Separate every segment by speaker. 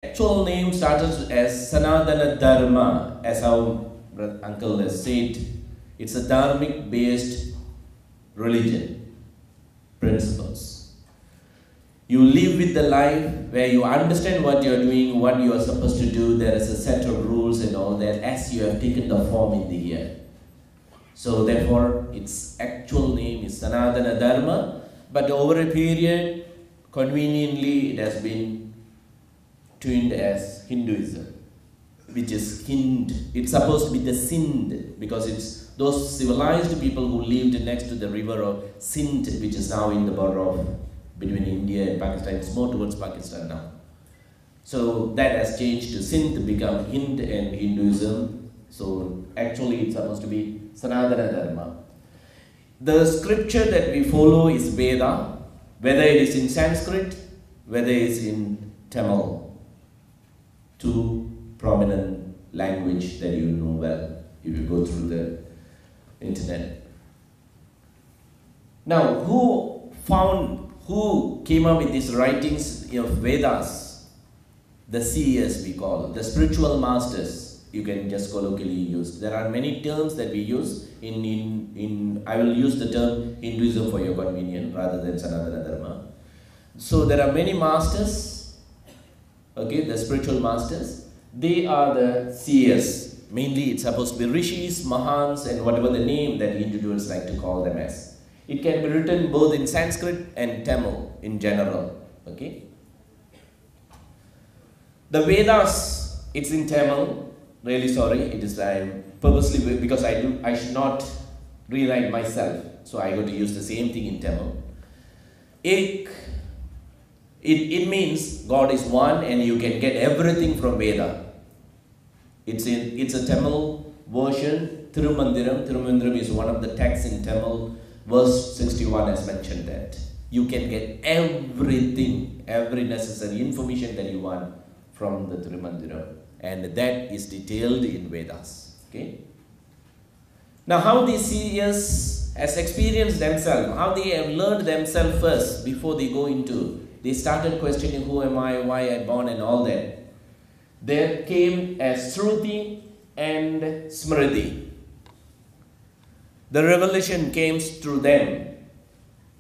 Speaker 1: actual name started as Sanatana Dharma, as our uncle has said. It's a dharmic based religion, principles. You live with the life where you understand what you're doing, what you are supposed to do. There is a set of rules and all that as you have taken the form in the year. So therefore, its actual name is Sanatana Dharma, but over a period, conveniently, it has been tuned as Hinduism, which is Hind. It's supposed to be the Sindh, because it's those civilized people who lived next to the river of Sindh, which is now in the border of between India and Pakistan. It's more towards Pakistan now. So that has changed to Sindh to become Hind and Hinduism. So actually it's supposed to be Sanatana Dharma. The scripture that we follow is Veda, whether it is in Sanskrit, whether it is in Tamil. Two prominent language that you know well if you go through the internet. Now, who came up with these writings of Vedas? The seers, we call it, the spiritual masters. You can just colloquially use. There are many terms that we use I will use the term Hinduism for your convenience rather than Sanatana Dharma. So there are many masters, okay, the spiritual masters. They are the seers. Mainly it's supposed to be rishis, mahans, and whatever the name that individuals like to call them as. It can be written both in Sanskrit and Tamil in general, okay. The Vedas, it's in Tamil. Really sorry, it is purposely, because I should not rewrite myself, so I got to use the same thing in Tamil. It means God is one and you can get everything from Veda. It's a Tamil version. Thirumandiram is one of the texts in Tamil. Verse 61 has mentioned that. You can get everything, every necessary information that you want from the Thirumandiram. And that is detailed in Vedas. Okay? Now, how these seers has experienced themselves, how they have learned themselves first before they go into, they started questioning who am I, why I born and all that. There came as Shruti and Smriti. The revelation came through them.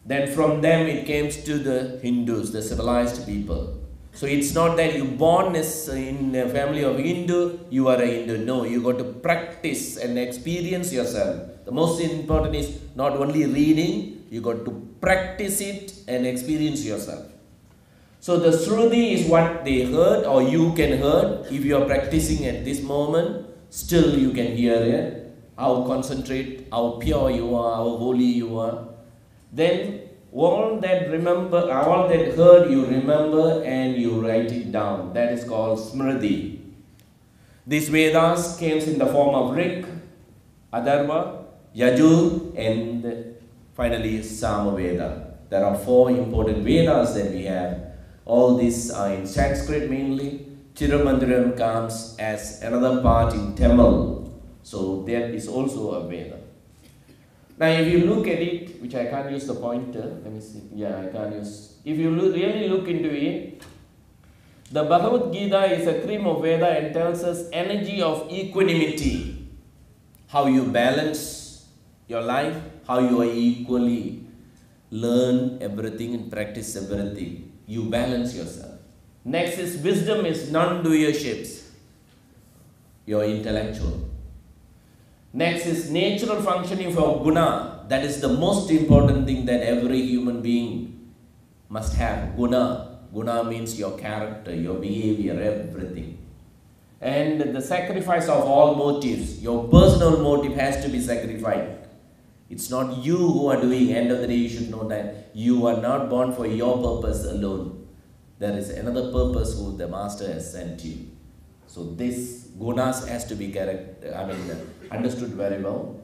Speaker 1: Then from them it came to the Hindus, the civilized people. So it's not that you born in a family of Hindu, you are a Hindu. No, you got to practice and experience yourself. The most important is not only reading, you got to practice it and experience yourself. So the Shruti is what they heard or you can hear. If you are practicing at this moment, still you can hear it. How concentrate, how pure you are, how holy you are. Then all that heard you remember and you write it down. That is called Smriti. These Vedas came in the form of Rik, Atharva, Yajur, and finally Samaveda. There are 4 important Vedas that we have. All these are in Sanskrit mainly. Thirumandiram comes as another part in Tamil. So there is also a Veda. Now if you look at it, which I can't use the pointer, let me see, yeah I can't use, if you really look into it, the Bhagavad Gita is a cream of Veda and tells us energy of equanimity, how you balance your life, how you are equally learn everything and practice everything, you balance yourself. Next is wisdom is non-doerships, you're intellectual. Next is natural functioning for guna. That is the most important thing that every human being must have. Guna. Guna means your character, your behavior, everything. And the sacrifice of all motives. Your personal motive has to be sacrificed. It's not you who are doing. End of the day, you should know that you are not born for your purpose alone. There is another purpose who the Master has sent you. So this gunas has to be understood very well.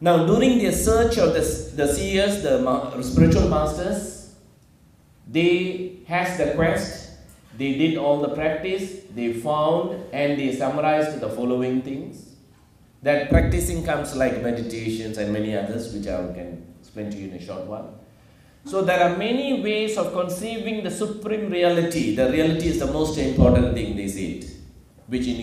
Speaker 1: Now during the search of the seers, the spiritual masters, they had the quest, they did all the practice, they found and they summarized the following things. That practicing comes like meditations and many others which I can explain to you in a short while. So there are many ways of conceiving the supreme reality. The reality is the most important thing, they say it, which in